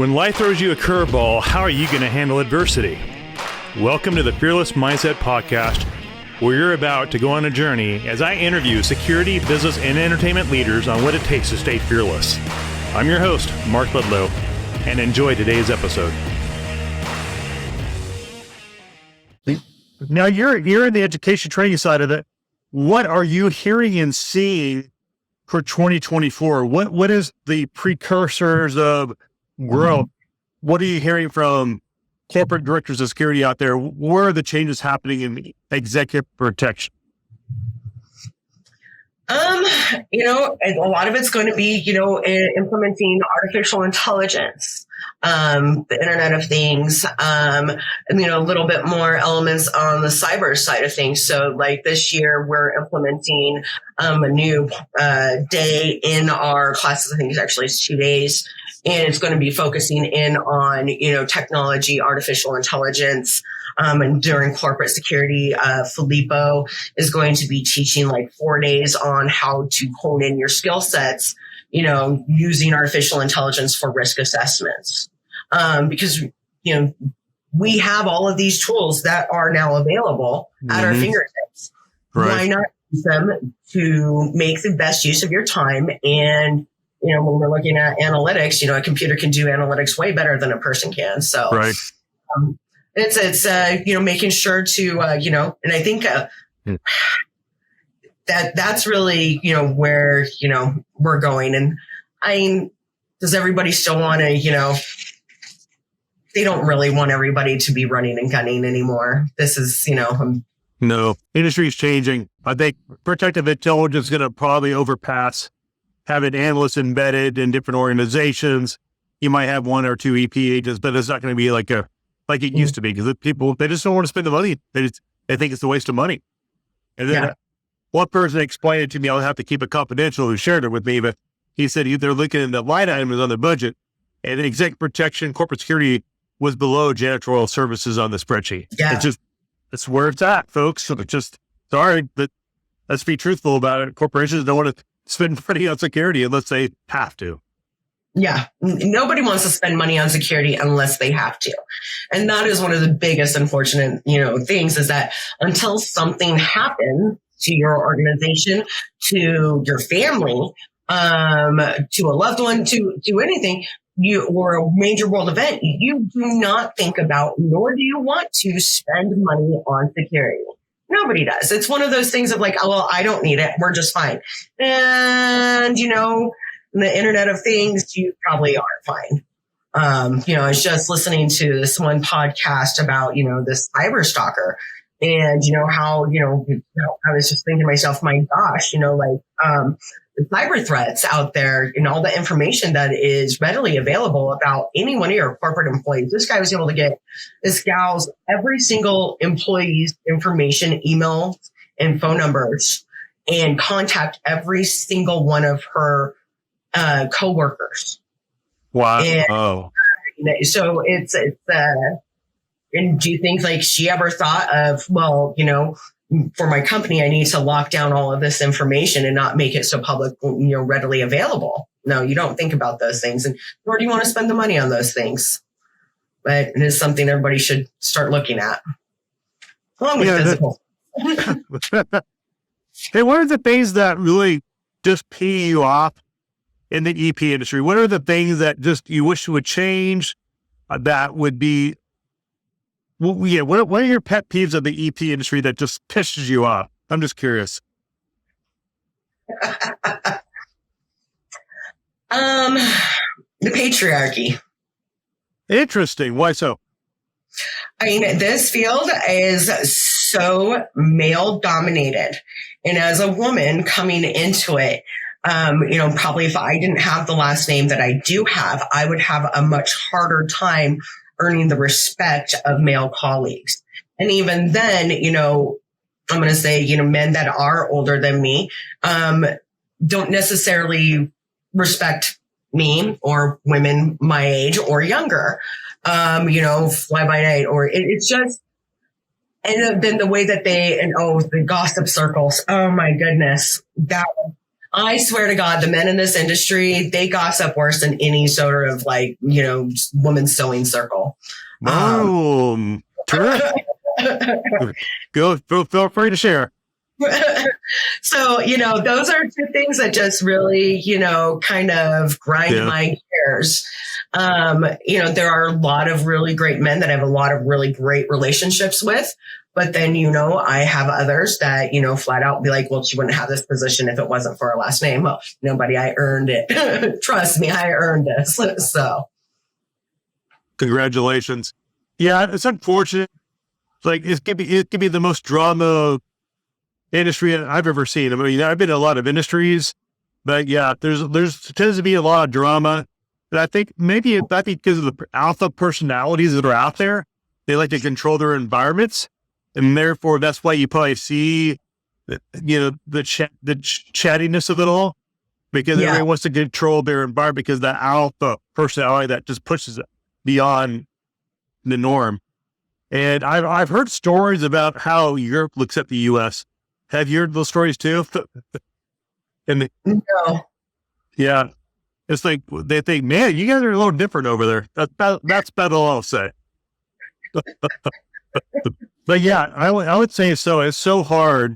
When life throws you a curveball, how are you going to handle adversity? Welcome to the Fearless Mindset Podcast, where you're about to go on a journey as I interview security, business, and entertainment leaders on what it takes to stay fearless. I'm your host, Mark Ledlow, and enjoy today's episode. Now, you're in the education training side of it. What are you hearing and seeing for 2024? What is the precursors of growth? What are you hearing from corporate directors of security out there? Where are the changes happening in executive protection? A lot of it's going to be, implementing artificial intelligence, the Internet of Things, a little bit more elements on the cyber side of things. So like this year, we're implementing a new day in our classes. I think it's 2 days. And it's going to be focusing in on, technology, artificial intelligence. And during corporate security, Filippo is going to be teaching like 4 days on how to hone in your skill sets, using artificial intelligence for risk assessments. Because, we have all of these tools that are now available at our fingertips. Right. Why not use them to make the best use of your time? And when we're looking at analytics, a computer can do analytics way better than a person can. So, right. It's making sure to, and I think that's really, where, we're going. And does everybody still want to, they don't really want everybody to be running and gunning anymore. This is, No, industry is changing. I think protective intelligence is going to probably overpass having analysts embedded in different organizations. You might have one or two EP agents, but it's not going to be like it used to be, because people, they just don't want to spend the money. They think it's a waste of money. And then one person explained it to me. I'll have to keep it confidential, who shared it with me, but he said they're looking at the line items on the budget, and executive protection, corporate security was below janitorial services on the spreadsheet. Yeah. It's where it's at, folks. So sorry, but let's be truthful about it. Corporations don't want to spend money on security unless they have to. Yeah. Nobody wants to spend money on security unless they have to. And that is one of the biggest unfortunate, things, is that until something happens to your organization, to your family, to a loved one, to anything, or a major world event, you do not think about, nor do you want to spend money on security. Nobody does. It's one of those things of like, oh, well, I don't need it. We're just fine. And, the Internet of Things, you probably are fine. I was just listening to this one podcast about, this cyber stalker, and, how, I was just thinking to myself, my gosh, the cyber threats out there and all the information that is readily available about any one of your corporate employees. This guy was able to get this gal's every single employee's information, emails and phone numbers, and contact every single one of her coworkers. Wow. And, so it's and do you think like she ever thought of, well, for my company, I need to lock down all of this information and not make it so public, readily available? No, you don't think about those things, and nor do you want to spend the money on those things. But it is something everybody should start looking at, along with physical. Hey, what are the things that really just pee you off in the EP industry? What are the things that just you wish would change? That would be, what are your pet peeves of the EP industry that just pisses you off? I'm just curious. The patriarchy. Interesting. Why so? This field is so male dominated. And as a woman coming into it, probably if I didn't have the last name that I do have, I would have a much harder time earning the respect of male colleagues. And even then, I'm going to say, men that are older than me, don't necessarily respect me, or women my age or younger, fly by night, or it's just, and then the way that the gossip circles. Oh my goodness. I swear to God, the men in this industry, they gossip worse than any sort of like, woman's sewing circle. Terrific. Go, feel free to share. So, those are two things that just really, kind of grind my gears. There are a lot of really great men that I have a lot of really great relationships with. But then, I have others that, flat out be like, well, she wouldn't have this position if it wasn't for her last name. Well, nobody, I earned it. Trust me, I earned this. So. Congratulations. Yeah, it's unfortunate. Like it could be the most drama industry I've ever seen. I mean, I've been in a lot of industries, but yeah, there's tends to be a lot of drama. But I think maybe it might be because of the alpha personalities that are out there. They like to control their environments, and therefore that's why you probably see, the chattiness of it all, because everyone wants to control their environment because the alpha personality that just pushes it beyond the norm. And I've heard stories about how Europe looks at the U.S. Have you heard those stories too? No. Yeah, it's like they think, man, you guys are a little different over there. That's about all I'll say. But yeah, I would say so. It's so hard.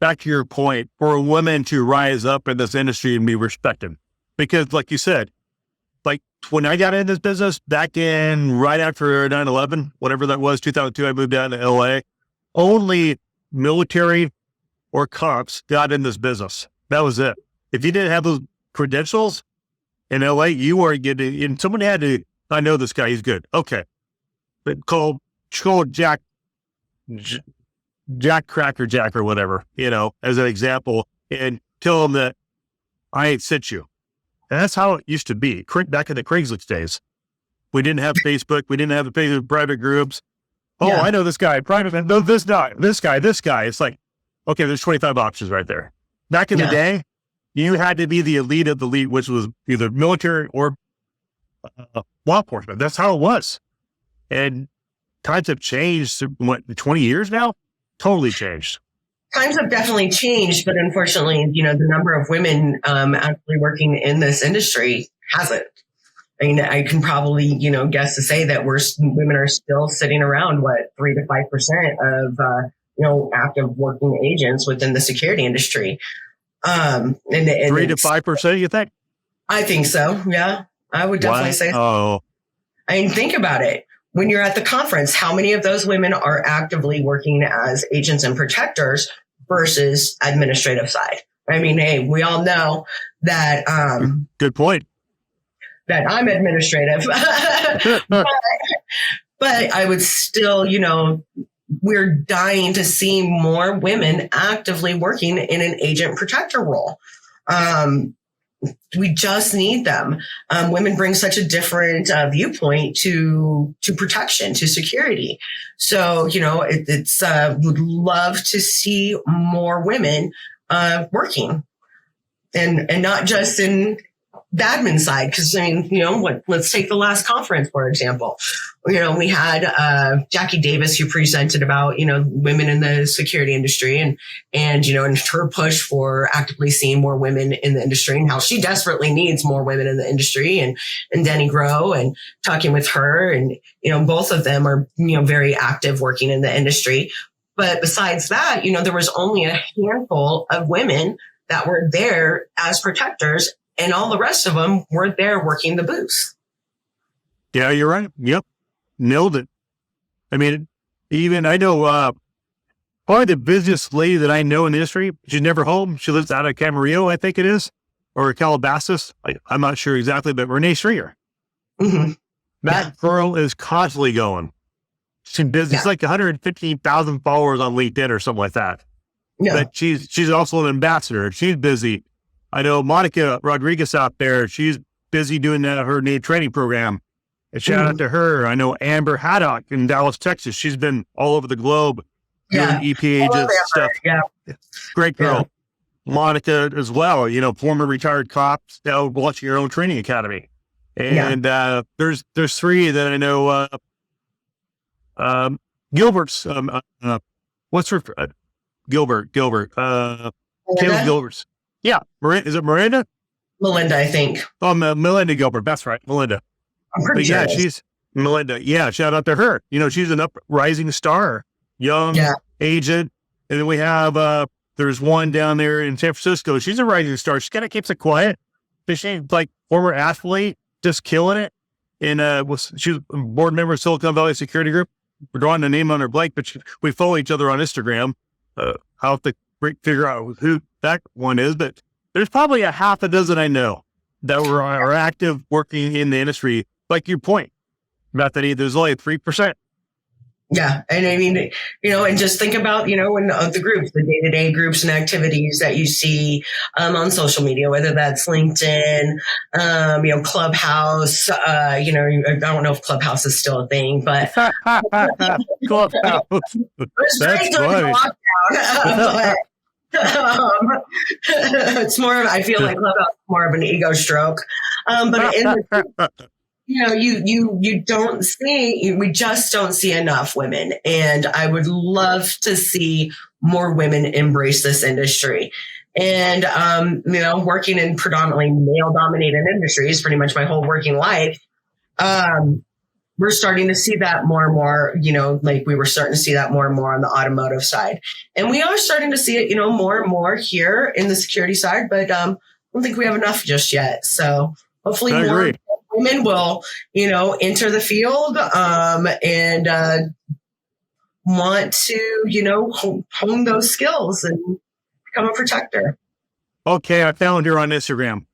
Back to your point, for a woman to rise up in this industry and be respected, because, like you said, like when I got in this business back in right after 9/11, whatever that was, 2002, I moved down to LA. Only military or cops got in this business. That was it. If you didn't have those credentials in LA, you weren't getting, and someone had to, I know this guy, he's good. Okay. But call Jack Cracker Jack or whatever, as an example, and tell him that I ain't sent you. And that's how it used to be back in the Craigslist days. We didn't have Facebook. We didn't have the Facebook private groups. Oh, yeah. I know this guy. Private. No, this guy. It's like, okay, there's 25 options right there. Back in the day, you had to be the elite of the elite, which was either military or law enforcement. That's how it was. And times have changed. What, 20 years now? Totally changed. Times have definitely changed, but unfortunately, the number of women actually working in this industry hasn't. I mean, I can probably, guess to say that women are still sitting around 3 to 5% of active working agents within the security industry. And 3 to 5%, you think? I think so. Yeah, I would definitely say so. Oh, I mean, think about it. When you're at the conference, how many of those women are actively working as agents and protectors versus administrative side? I mean, hey, we all know that. Good point. That I'm administrative, but I would still, we're dying to see more women actively working in an agent protector role. We just need them. Women bring such a different viewpoint to protection, to security. So, it's would love to see more women working, and not just in the admin side. Because let's take the last conference for example. We had Jackie Davis, who presented about women in the security industry and and her push for actively seeing more women in the industry and how she desperately needs more women in the industry, and Denny Grow, and talking with her, and both of them are very active working in the industry. But besides that, there was only a handful of women that were there as protectors, and all the rest of them were there working the booth. Yeah, you're right. Yep. Nailed it. I mean, even I know probably the busiest lady that I know in the industry. She's never home. She lives out of Camarillo, I think it is, or Calabasas. I'm not sure exactly, but Renee Stringer. Mm-hmm. That girl is constantly going. She's busy. It's like 115,000 followers on LinkedIn or something like that. Yeah. But she's also an ambassador. She's busy. I know Monica Rodriguez out there. She's busy doing her NAID training program. And shout out to her. I know Amber Haddock in Dallas, Texas. She's been all over the globe doing EP agents stuff. Yeah. Great girl. Yeah. Monica as well, former retired cop, now launching her own training academy. And there's 3 that I know. Gilbert's, what's her, Gilbert, Caleb Gilbert's. Yeah. Is it Miranda? Melinda, I think. Oh, Melinda Gilbert. That's right. Melinda. I'm pretty But sure. yeah, she's Melinda. Yeah. Shout out to her. She's an uprising star, young agent. And then we have, there's one down there in San Francisco. She's a rising star. She kind of keeps it quiet. But she's like former athlete, just killing it. And she was a board member of Silicon Valley Security Group. We're drawing the name on her blank, but we follow each other on Instagram. I'll have to figure out who that one is, but there's probably a half a dozen I know that are active working in the industry. Like your point, Bethany, there's only 3%. Yeah. And I mean, and just think about, when the groups, the day-to-day groups and activities that you see on social media, whether that's LinkedIn, Clubhouse, I don't know if Clubhouse is still a thing, but Clubhouse. That's funny. It's more of, I feel like Clubhouse is more of an ego stroke. But you don't see, we just don't see enough women. And I would love to see more women embrace this industry. And, working in predominantly male dominated industries, pretty much my whole working life, we're starting to see that more and more, like we were starting to see that more and more on the automotive side. And we are starting to see it, more and more here in the security side, but I don't think we have enough just yet. So hopefully more women will, enter the field and want to, hone those skills and become a protector. Okay, I found her on Instagram.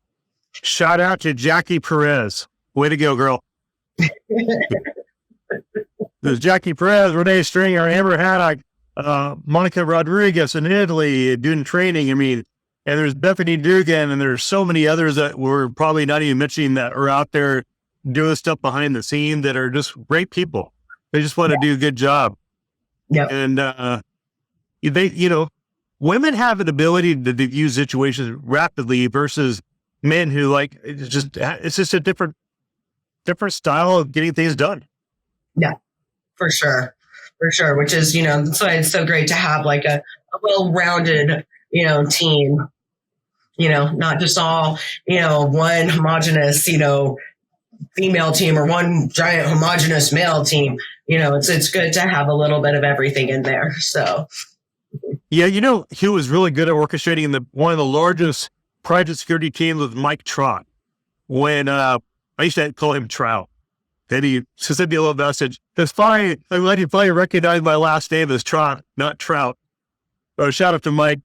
Shout out to Jackie Perez. Way to go, girl. There's Jackie Perez, Renee Stringer, Amber Haddock, Monica Rodriguez in Italy doing training. I mean, and there's Bethany Duggan, and there's so many others that we're probably not even mentioning that are out there doing stuff behind the scene that are just great people. They just want to do a good job. Yeah. And women have an ability to diffuse situations rapidly versus men who it's just a different style of getting things done. Yeah, for sure. Which is, that's why it's so great to have like a well-rounded, team, not just all, one homogenous, female team or one giant homogenous male team. It's good to have a little bit of everything in there. So. Yeah. He was really good at orchestrating one of the largest private security teams with Mike Trott. When, I used to call him Trout. Then he sent me a little message. It's fine. I'm glad you finally recognize my last name as Trot, not Trout. Oh, shout out to Mike.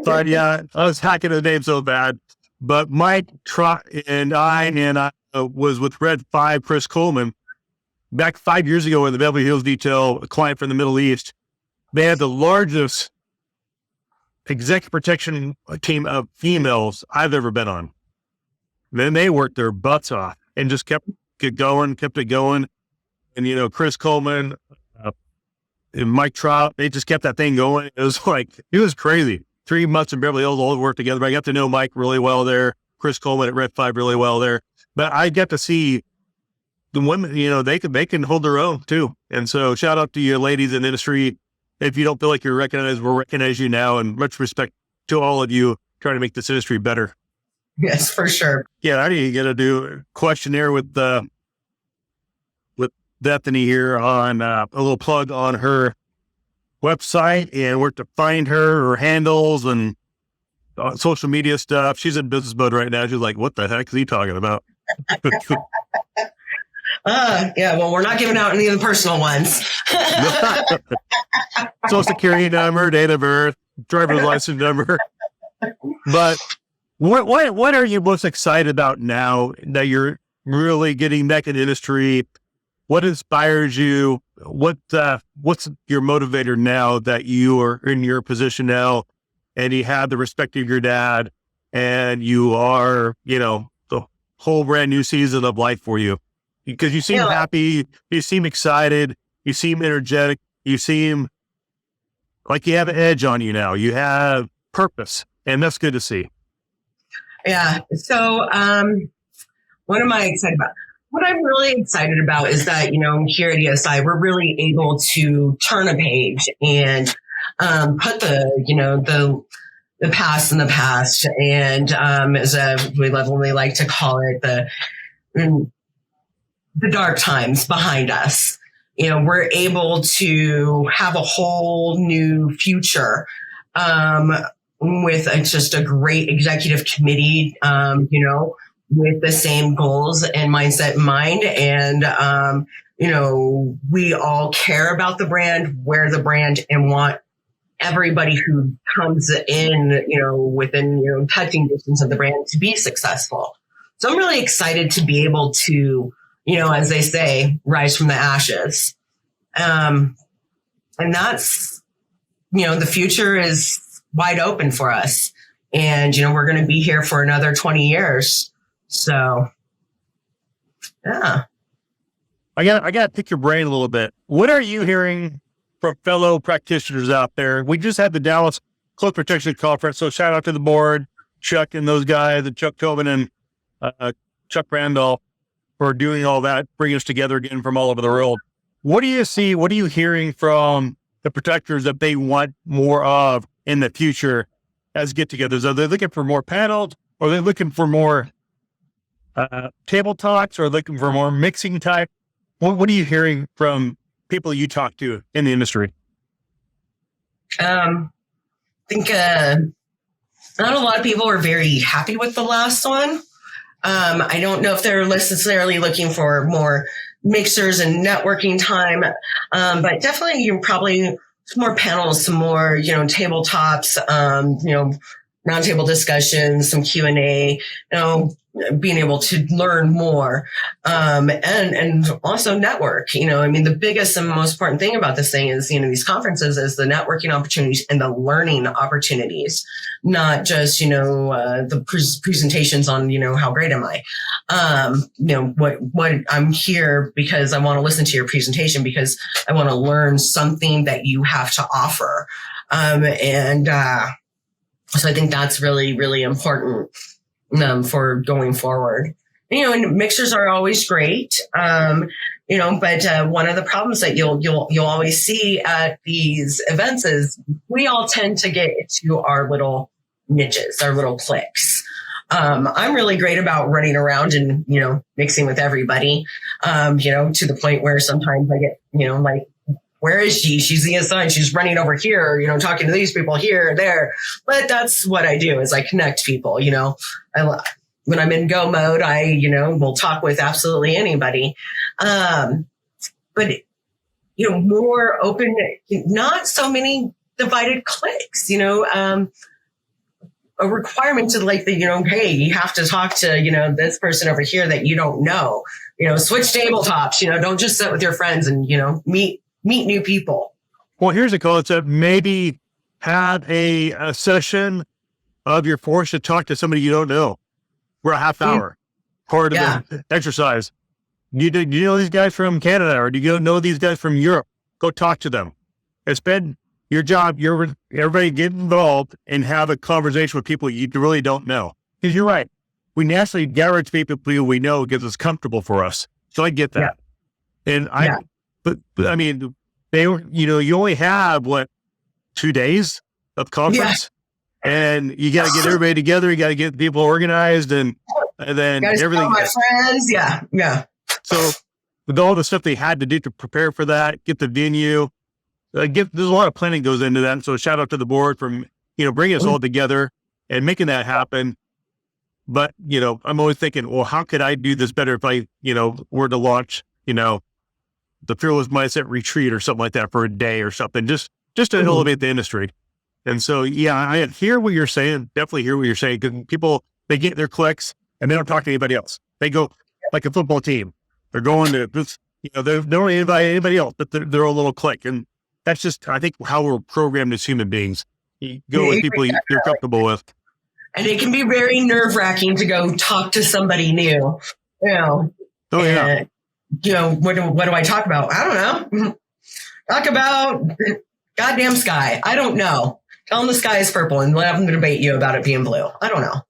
But yeah, I was hacking his name so bad. But Mike Trot and I was with Red 5, Chris Coleman, back 5 years ago in the Beverly Hills Detail, a client from the Middle East. They had the largest executive protection team of females I've ever been on. Then they worked their butts off and just kept it going. And, Chris Coleman and Mike Trout, they just kept that thing going. It was crazy. 3 months in Beverly Hills, all worked together. But I got to know Mike really well there. Chris Coleman at Red 5 really well there. But I get to see the women, they can hold their own too. And so shout out to you ladies in the industry. If you don't feel like you're recognized, we'll recognize you now, and much respect to all of you trying to make this industry better. Yes, for sure. Yeah, I need to get do a questionnaire with Bethany here on a little plug on her website and where to find her handles and social media stuff. She's in business mode right now. She's like, what the heck is he talking about? Yeah, well, we're not giving out any of the personal ones. Social security number, date of birth, driver's license number. But what are you most excited about now that you're really getting back in the industry? What inspires you? What's your motivator now that you are in your position now and you have the respect of your dad and you are, the whole brand new season of life for you? Because you seem happy, you seem excited, you seem energetic, you seem like you have an edge on you now. You have purpose, and that's good to see. Yeah. So, what am I excited about? What I'm really excited about is that, here at ESI, we're really able to turn a page and put the the past in the past. And as we lovingly like to call it, the dark times behind us. We're able to have a whole new future with just a great executive committee, with the same goals and mindset in mind. And, we all care about the brand, wear the brand, and want everybody who comes in, within, touching distance of the brand to be successful. So I'm really excited to be able to, as they say, rise from the ashes. And that's, the future is wide open for us. And, we're going to be here for another 20 years. So, yeah. I got to pick your brain a little bit. What are you hearing from fellow practitioners out there? We just had the Dallas Close Protection Conference. So shout out to the board, Chuck and those guys, and Chuck Tobin and Chuck Randolph for doing all that, bringing us together again from all over the world. What do you see? What are you hearing from the protectors that they want more of in the future as get-togethers? Are they looking for more panels? Or are they looking for more table talks? Or looking for more mixing type? What are you hearing from people you talk to in the industry? I think not a lot of people are very happy with the last one. I don't know if they're necessarily looking for more mixers and networking time, but definitely you probably some more panels, some more, tabletops, roundtable discussions, some Q&A, being able to learn more, and also network. The biggest and most important thing about this thing is, these conferences is the networking opportunities and the learning opportunities, not just, the presentations on, how great am I? What I'm here because I want to listen to your presentation because I want to learn something that you have to offer. So I think that's really, really important for going forward. And mixers are always great, but one of the problems that you'll always see at these events is we all tend to get into our little niches, our little cliques. I'm really great about running around and, mixing with everybody, to the point where sometimes I get, like, where is she? She's the assigned. She's running over here, talking to these people here, there. But that's what I do is I connect people, when I'm in go mode, I, will talk with absolutely anybody. But, more open, not so many divided cliques, a requirement to hey, you have to talk to, this person over here that you don't know, switch tabletops, don't just sit with your friends and, meet new people. Well, here's a concept. Maybe have a session of your force to talk to somebody you don't know for a half hour, part of the exercise. Do you know these guys from Canada, or do you know these guys from Europe? Go talk to them. It's been your job. Everybody get involved and have a conversation with people you really don't know. Because you're right. We naturally gather to people we know because it's comfortable for us. So I get that. Yeah. And but I mean, you only have 2 days of conference, and you got to get everybody together. You got to get people organized, and then everything. My friends, yeah. So with all the stuff they had to do to prepare for that, get the venue, there's a lot of planning goes into that. So shout out to the board from bringing us all together and making that happen. But I'm always thinking, well, how could I do this better if I were to launch the Fearless Mindset Retreat or something like that for a day or something, just to elevate the industry. And so, I hear what you're saying. Definitely hear what you're saying. Because people, they get their clicks and they don't talk to anybody else. They go like a football team. They're going to this, they don't invite anybody else, but they're a little clique. And that's just, I think, how we're programmed as human beings. You go with people you're comfortable with. And it can be very nerve-wracking to go talk to somebody new. Oh, yeah. What do I talk about? I don't know. Talk about goddamn sky. I don't know. Tell them the sky is purple and let them debate you about it being blue. I don't know.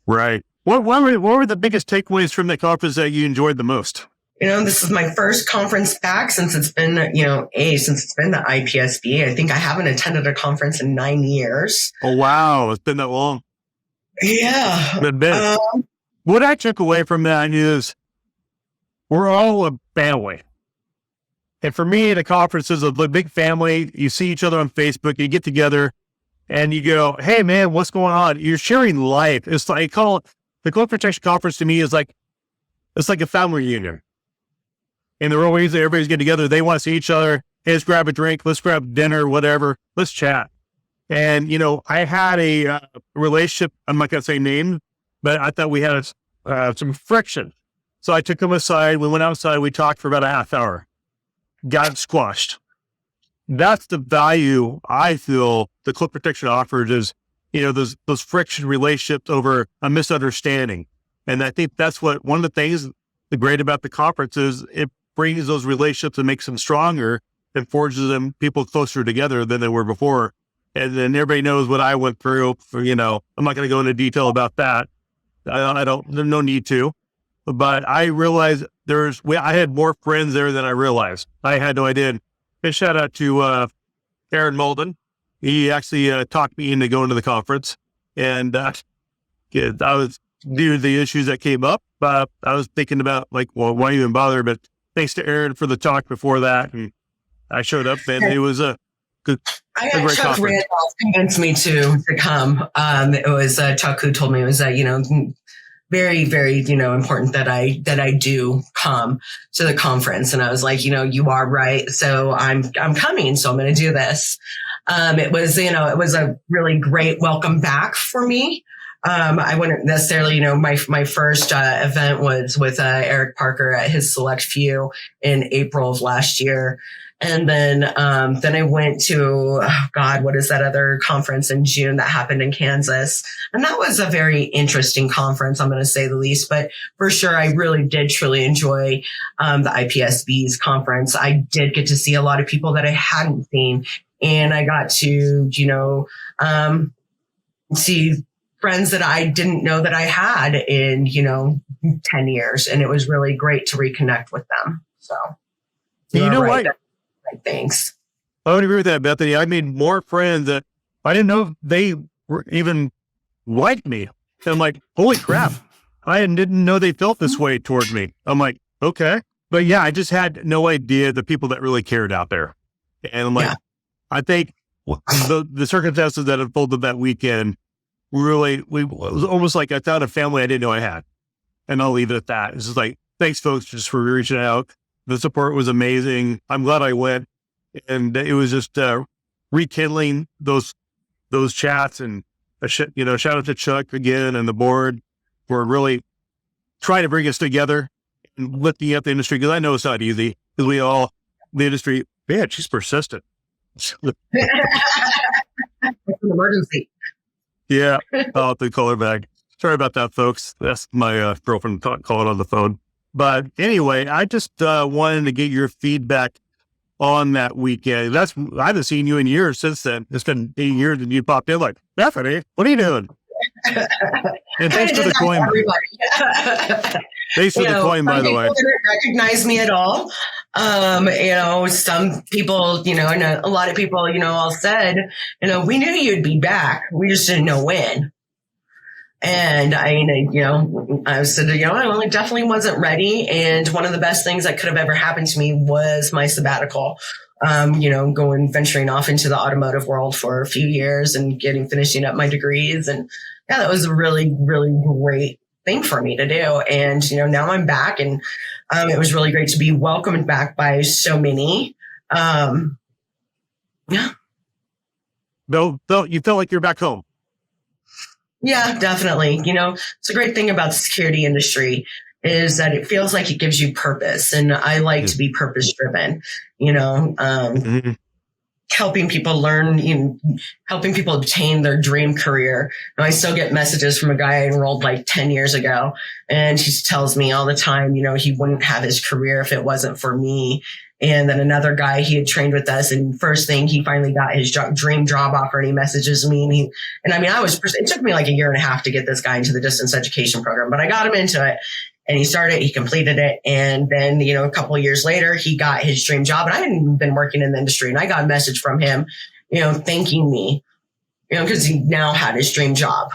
Right. What were the biggest takeaways from the conference that you enjoyed the most? This is my first conference back since it's been, since it's been the IPSB. I think I haven't attended a conference in 9 years. Oh, wow. It's been that long. Yeah. What I took away from that is we're all a family. And for me, the conference is a big family. You see each other on Facebook, you get together and you go, hey man, what's going on? You're sharing life. It's like, I call it the Global Protection Conference to me is like, it's like a family reunion. And the real reason everybody's getting together, they want to see each other. Hey, let's grab a drink. Let's grab dinner, whatever. Let's chat. And, I had a relationship. I'm not going to say names, but I thought we had some friction. So I took him aside. We went outside. We talked for about a half hour. Got squashed. That's the value I feel the clip protection offers is, those friction relationships over a misunderstanding. And I think that's one of the things the great about the conference is it brings those relationships and makes them stronger and forges them people closer together than they were before. And then everybody knows what I went through. I'm not going to go into detail about that. There's no need to. But I realized I had more friends there than I realized. I had no idea. And shout out to Aaron Molden. He actually talked me into going to the conference. And I was, due to the issues that came up, I was thinking about why even bother? But thanks to Aaron for the talk before that. And I showed up and it was a great Chuck conference. Randolph convinced me to come. It was Chuck who told me it was very, very, important that I do come to the conference. And I was like, you are right. So I'm coming. So I'm going to do this. It was a really great welcome back for me. I wouldn't necessarily, my first event was with Eric Parker at his Select Few in April of last year. And then I went to, what is that other conference in June that happened in Kansas? And that was a very interesting conference, I'm going to say the least. But for sure, I really did truly enjoy the IPSB's conference. I did get to see a lot of people that I hadn't seen. And I got to, see friends that I didn't know that I had in, 10 years. And it was really great to reconnect with them. So, you know what? Thanks. I would agree with that, Bethany. I made more friends that I didn't know they were even liked me. And I'm like, holy crap. I didn't know they felt this way toward me. I'm like, okay. But yeah, I just had no idea the people that really cared out there. And I'm like, I think the circumstances that unfolded that weekend really, it was almost like I found a family I didn't know I had. And I'll leave it at that. It's just like, thanks folks just for reaching out. The support was amazing. I'm glad I went. And it was just rekindling those chats and, shout out to Chuck again and the board for really trying to bring us together and lifting up the industry. Because I know it's not easy because the industry, man, she's persistent. It's an emergency. Yeah, I'll have to call her back. Sorry about that, folks. That's my girlfriend calling on the phone. But anyway, I just wanted to get your feedback on that weekend. I haven't seen you in years since then. It's been 8 years and you popped in like, Bethany, what are you doing? And thanks for the coin. Thanks for the coin, by the way. People didn't recognize me at all. Some people, and a lot of people, all said, we knew you'd be back. We just didn't know when. And I said, I definitely wasn't ready. And one of the best things that could have ever happened to me was my sabbatical. Venturing off into the automotive world for a few years and finishing up my degrees. And yeah, that was a really, really great thing for me to do. And, now I'm back and, it was really great to be welcomed back by so many. Yeah. Bill, you felt like you're back home. Yeah, definitely. It's a great thing about the security industry is that it feels like it gives you purpose. And I like to be purpose driven, helping people learn, helping people obtain their dream career. I still get messages from a guy I enrolled like 10 years ago. And he tells me all the time, he wouldn't have his career if it wasn't for me. And then another guy, he had trained with us, and first thing, he finally got his dream job offer, and he messages me. It took me like a year and a half to get this guy into the distance education program, but I got him into it. And he started, he completed it. And then, a couple of years later, he got his dream job. And I hadn't been working in the industry. And I got a message from him, thanking me, because he now had his dream job.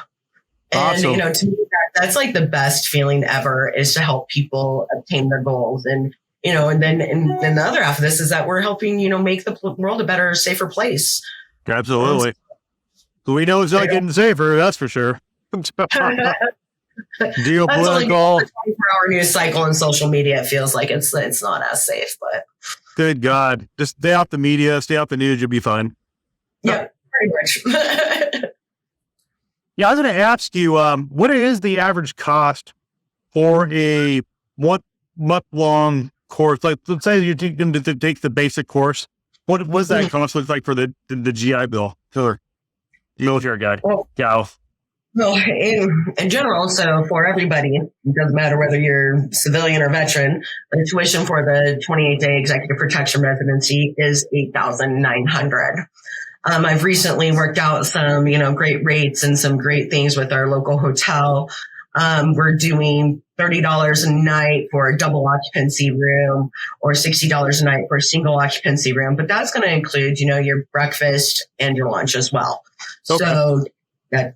And, Awesome. to me, that's like the best feeling ever, is to help people obtain their goals. And, and then the other half of this is that we're helping, make the world a better, safer place. Absolutely. We know it's not getting safer, that's for sure. Geopolitical. 24-hour news cycle on social media, it feels like it's not as safe, but good God. Just stay off the media, stay off the news, you'll be fine. Yeah, pretty much. Yeah, I was going to ask you, what is the average cost for a 1 month long course? Like, let's say you're going to take the basic course. What does that cost look like for the GI Bill or military guide? Well, in general, so for everybody, it doesn't matter whether you're civilian or veteran, the tuition for the 28-day executive protection residency is $8,900. I've recently worked out some, great rates and some great things with our local hotel. We're doing $30 a night for a double occupancy room, or $60 a night for a single occupancy room. But that's going to include, your breakfast and your lunch as well. Okay.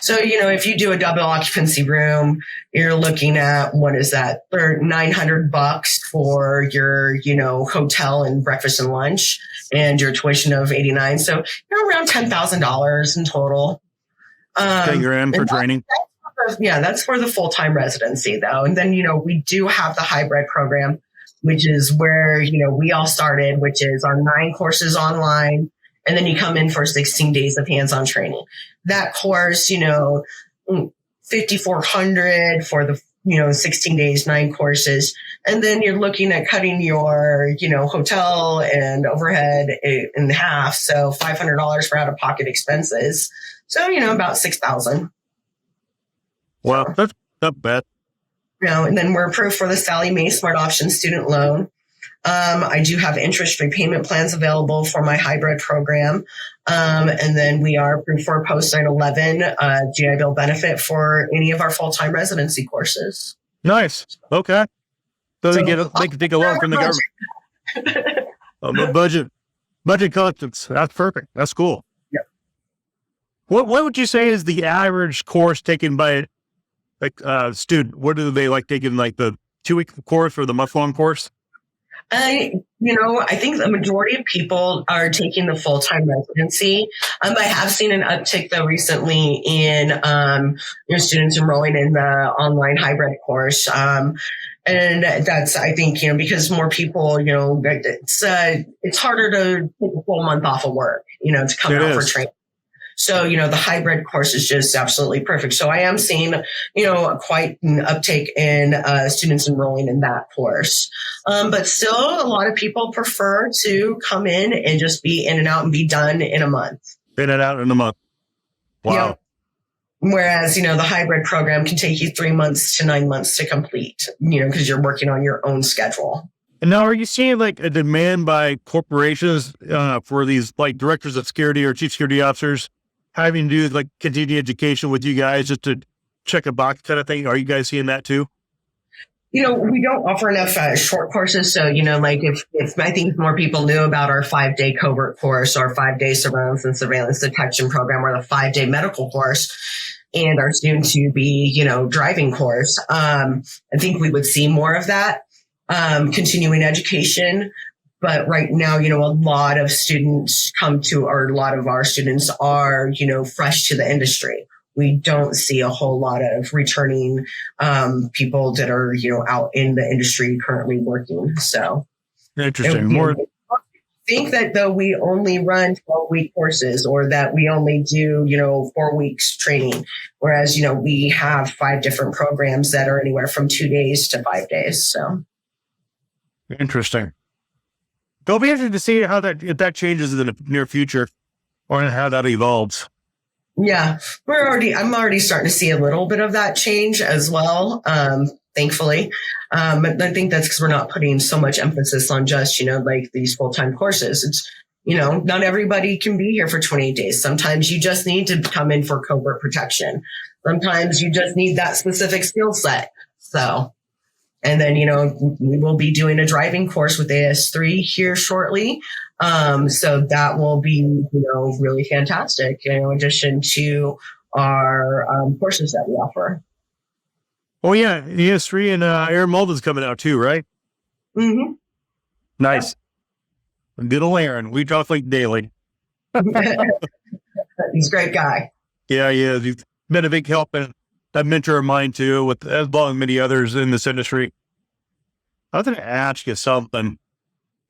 So, if you do a double occupancy room, you're looking at, what is that? $900 for your, hotel and breakfast and lunch, and your tuition of $89. So you're around $10,000 in total. $10,000 for training. That's for the full-time residency though. And then, we do have the hybrid program, which is where, we all started, which is our 9 courses online. And then you come in for 16 days of hands-on training. That course, $5,400 for the, 16 days, 9 courses. And then you're looking at cutting your, hotel and overhead in half. So $500 for out-of-pocket expenses. So, about $6,000. Well, that's not bad. And then we're approved for the Sallie Mae Smart Option student loan. I do have interest repayment plans available for my hybrid program. And then we are approved for a post 9/11 GI Bill benefit for any of our full-time residency courses. Nice. Okay. So they can take a loan from the government. Budget collections. That's perfect. That's cool. Yep. What would you say is the average course taken by a student? What do they like taking, like the 2-week course or the month-long course? I think the majority of people are taking the full-time residency. I have seen an uptick though recently in, students enrolling in the online hybrid course. And that's, I think, because more people, it's harder to take a full month off of work, to come out for training. So, the hybrid course is just absolutely perfect. So I am seeing, quite an uptake in students enrolling in that course. But still, a lot of people prefer to come in and just be in and out and be done in a month. In and out in a month. Wow. Whereas, the hybrid program can take you 3 months to 9 months to complete, because you're working on your own schedule. And now, are you seeing like a demand by corporations for these like directors of security or chief security officers having to do like continuing education with you guys just to check a box kind of thing? Are you guys seeing that too? We don't offer enough short courses. So, like if I think more people knew about our 5-day covert course, our 5-day surveillance and surveillance detection program, or the 5-day medical course, and our soon to be, driving course, I think we would see more of that, continuing education. But right now, a lot of students or a lot of our students are, fresh to the industry. We don't see a whole lot of returning people that are, out in the industry currently working. So interesting. I think that though we only run 12-week courses, or that we only do, 4 weeks training, whereas, we have 5 different programs that are anywhere from 2 days to 5 days. So interesting. It'll be interesting to see if that changes in the near future, or how that evolves. Yeah, I'm already starting to see a little bit of that change as well. Thankfully. But I think that's because we're not putting so much emphasis on just, like these full-time courses. It's, not everybody can be here for 28 days. Sometimes you just need to come in for covert protection. Sometimes you just need that specific skill set. So, and then, we will be doing a driving course with AS3 here shortly. So that will be, really fantastic, in addition to our courses that we offer. Oh, yeah. ES3 and Aaron Mulden's coming out too, right? Mm-hmm. Nice. Yeah. Good old Aaron. We talk like daily. He's a great guy. Yeah, he is. He's been a big help and a mentor of mine too, as well as many others in this industry. I was going to ask you something.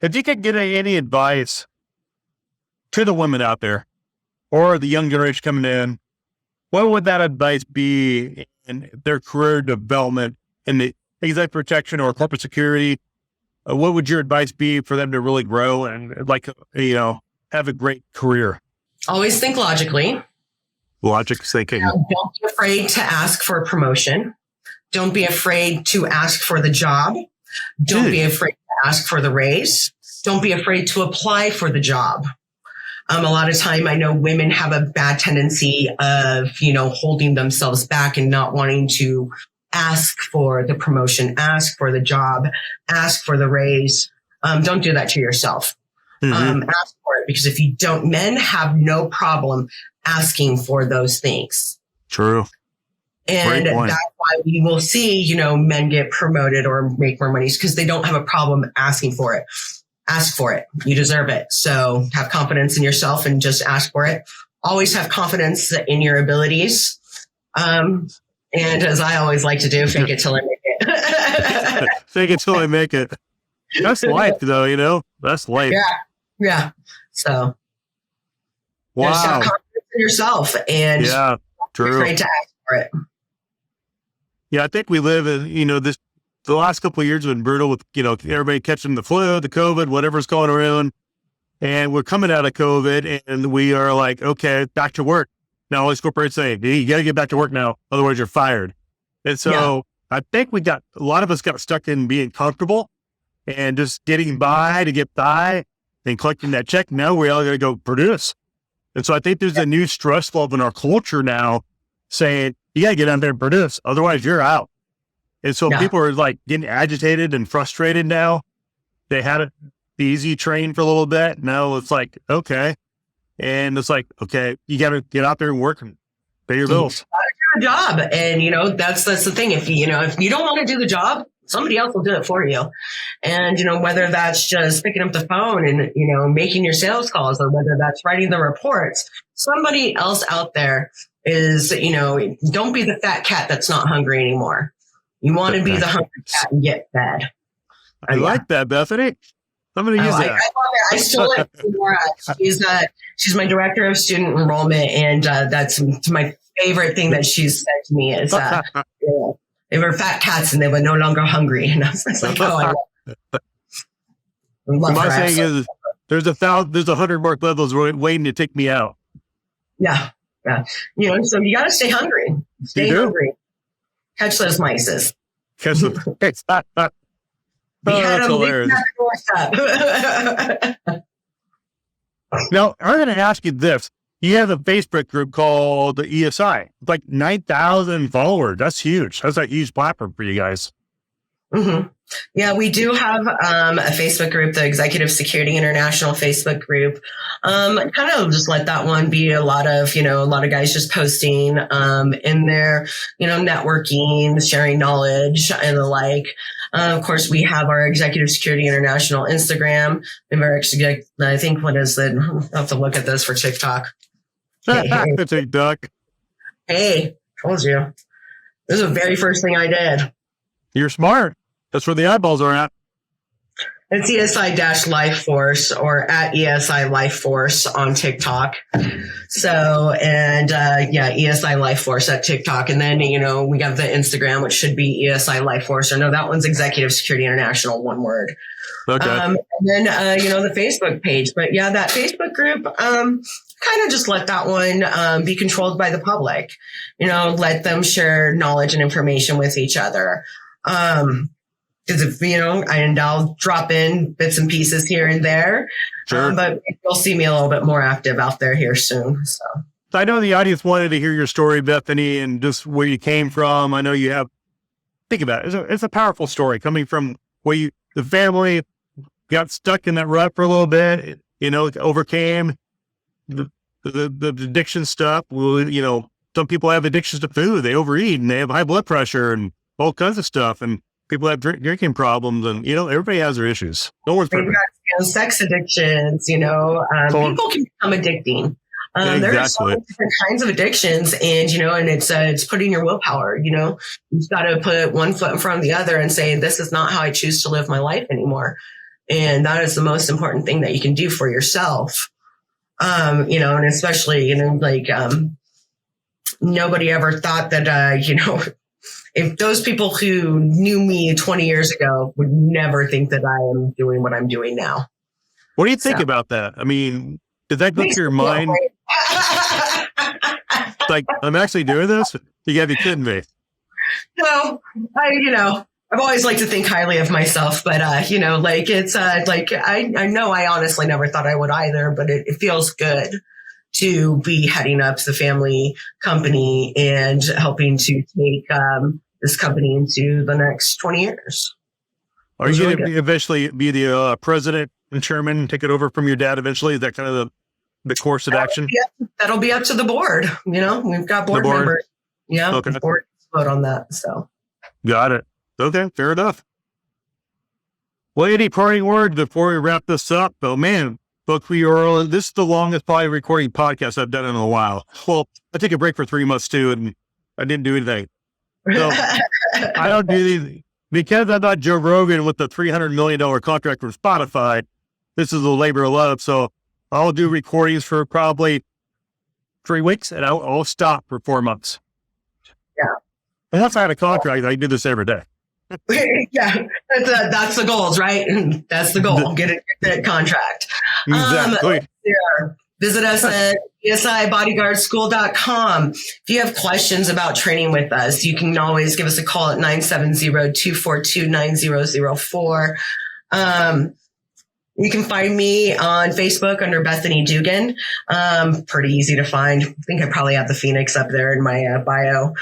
If you could get any advice to the women out there or the young generation coming in, what would that advice be in their career development in the executive protection or corporate security? What would your advice be for them to really grow and have a great career? Always think logically. Logic thinking. Don't be afraid to ask for a promotion. Don't be afraid to ask for the job. Don't be afraid to ask for the raise. Don't be afraid to apply for the job. A lot of time, I know women have a bad tendency of, holding themselves back and not wanting to ask for the promotion, ask for the job, ask for the raise. Don't do that to yourself. Ask for it, because if you don't, men have no problem asking for those things. True. And that's why we will see, men get promoted or make more money, because they don't have a problem asking for it. Ask for it. You deserve it. So have confidence in yourself and just ask for it. Always have confidence in your abilities. And as I always like to do, fake it till I make it. Fake it till I make it. That's life, though, That's life. Yeah. So. Wow. Just have confidence in yourself and true. Be afraid to ask for it. Yeah, I think we live in, the last couple of years have been brutal with, everybody catching the flu, the COVID, whatever's going around. And we're coming out of COVID and we are like, okay, back to work. Now all these corporations say, hey, you got to get back to work now. Otherwise you're fired. And so I think a lot of us got stuck in being comfortable and just getting by to get by and collecting that check. Now we all got to go produce. And so I think there's a new stress level in our culture now saying, you got to get out there and produce. Otherwise you're out. And so people are like getting agitated and frustrated now. They had the easy train for a little bit. Now it's like, okay. And it's like, okay, you got to get out there and work and pay your bills. Do your job. And, that's the thing. If you don't want to do the job, somebody else will do it for you. And, whether that's just picking up the phone and, making your sales calls, or whether that's writing the reports, somebody else out there is, don't be the fat cat that's not hungry anymore. You want to be the hungry cat and get fed. I like that, Bethany. I'm going to use that. I love it. I stole it from Laura. She's my director of student enrollment, and that's my favorite thing that she's said to me is, they were fat cats and they were no longer hungry. And I was like, oh, I love it. My saying is, there's 100 Mark Ledlows waiting to take me out. Yeah. So you got to stay hungry. Stay hungry. Catch those mices. Catch them. That's hilarious. Now, I'm going to ask you this. You have a Facebook group called the ESI. It's like 9,000 followers. That's huge. That's a huge platform for you guys. Mm-hmm. Yeah, we do have a Facebook group, the Executive Security International Facebook group. Kind of just let that one be a lot of guys just posting in there, networking, sharing knowledge and the like. Of course, we have our Executive Security International Instagram. I think, what is it? I'll have to look at this for TikTok. TikTok. Hey, told you. This is the very first thing I did. You're smart. That's where the eyeballs are at. It's ESI-Life Force, or at ESI Life Force on TikTok. So, and ESI Life Force at TikTok. And then, we got the Instagram, which should be ESI Life Force. Or no, that one's Executive Security International, one word. Okay. And then, the Facebook page. But yeah, that Facebook group, kind of just let that one be controlled by the public. Let them share knowledge and information with each other. Because and I'll drop in bits and pieces here and there. Sure. But you'll see me a little bit more active out there here soon. So I know the audience wanted to hear your story, Bethany, and just where you came from. I know you have think about it. It's a powerful story coming from where the family got stuck in that rut for a little bit, overcame the addiction stuff. Well, some people have addictions to food. They overeat and they have high blood pressure and all kinds of stuff. And people have drinking problems, and everybody has their issues. No one's perfect. Sex addictions. People can become addicting. There's so many different kinds of addictions, and and it's putting your willpower. You've got to put one foot in front of the other and say, this is not how I choose to live my life anymore. And that is the most important thing that you can do for yourself. And especially nobody ever thought that if those people who knew me 20 years ago would never think that I am doing what I'm doing now. What do you think about that? I mean, did that go through your mind? Like, I'm actually doing this? You gotta be kidding me. No, I've always liked to think highly of myself, but it's I know I honestly never thought I would either, but it feels good to be heading up the family company and helping to take this company into the next 20 years. Are you going to eventually be the president and chairman and take it over from your dad eventually? Is that kind of the course of action? That'll be up to the board. We've got board members. Yeah, okay. The board vote on that. So, got it. Okay, fair enough. Well, any parting words before we wrap this up? Oh man, this is the longest probably recording podcast I've done in a while. Well, I took a break for 3 months too, and I didn't do anything. So I don't do anything. Because I'm not Joe Rogan with the $300 million contract from Spotify. This is a labor of love. So I'll do recordings for probably 3 weeks, and I'll stop for 4 months. Yeah. Unless I had a contract, I do this every day. Yeah, that's the goals, right? That's the goal. Get that contract. Exactly. Visit us at esibodyguardschool.com. If you have questions about training with us, you can always give us a call at 970-242-9004. You can find me on Facebook under Bethany Duggan. Pretty easy to find. I think I probably have the Phoenix up there in my bio.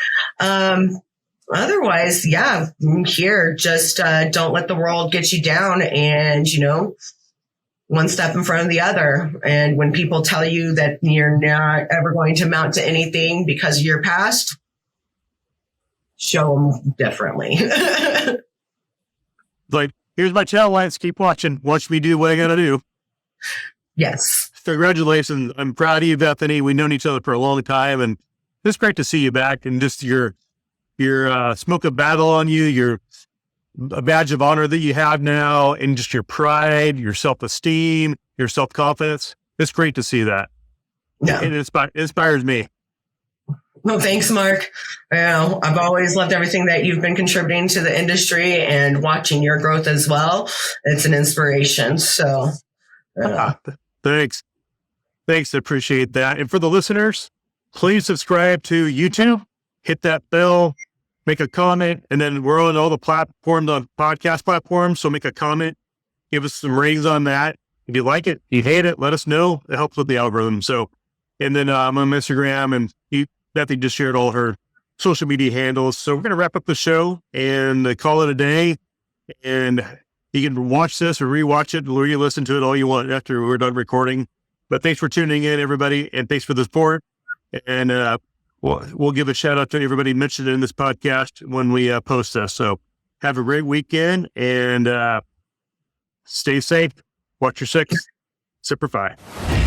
Otherwise, yeah, I'm here. Just don't let the world get you down, and one step in front of the other. And when people tell you that you're not ever going to amount to anything because of your past, show them differently. Like, here's my channel, Lance. Keep watching. Watch me do what I got to do. Yes. Congratulations. I'm proud of you, Bethany. We've known each other for a long time, and it's great to see you back, and just your smoke of battle on you, your a badge of honor that you have now, and just your pride, your self-esteem, your self-confidence. It's great to see that. Yeah. It inspires me. Well, thanks, Mark. I've always loved everything that you've been contributing to the industry, and watching your growth as well. It's an inspiration. So thanks. I appreciate that. And for the listeners, please subscribe to YouTube, hit that bell, make a comment, and then we're on all the platforms, on podcast platforms. So make a comment, give us some ratings on that. If you like it, you hate it, let us know. It helps with the algorithm. So, and then I'm on Instagram, and Bethany just shared all her social media handles. So we're going to wrap up the show and call it a day. And you can watch this or rewatch it, or listen to it all you want after we're done recording. But thanks for tuning in, everybody, and thanks for the support. And we'll give a shout out to everybody mentioned in this podcast when we post this. So have a great weekend, and stay safe. Watch your six. Semper Fi.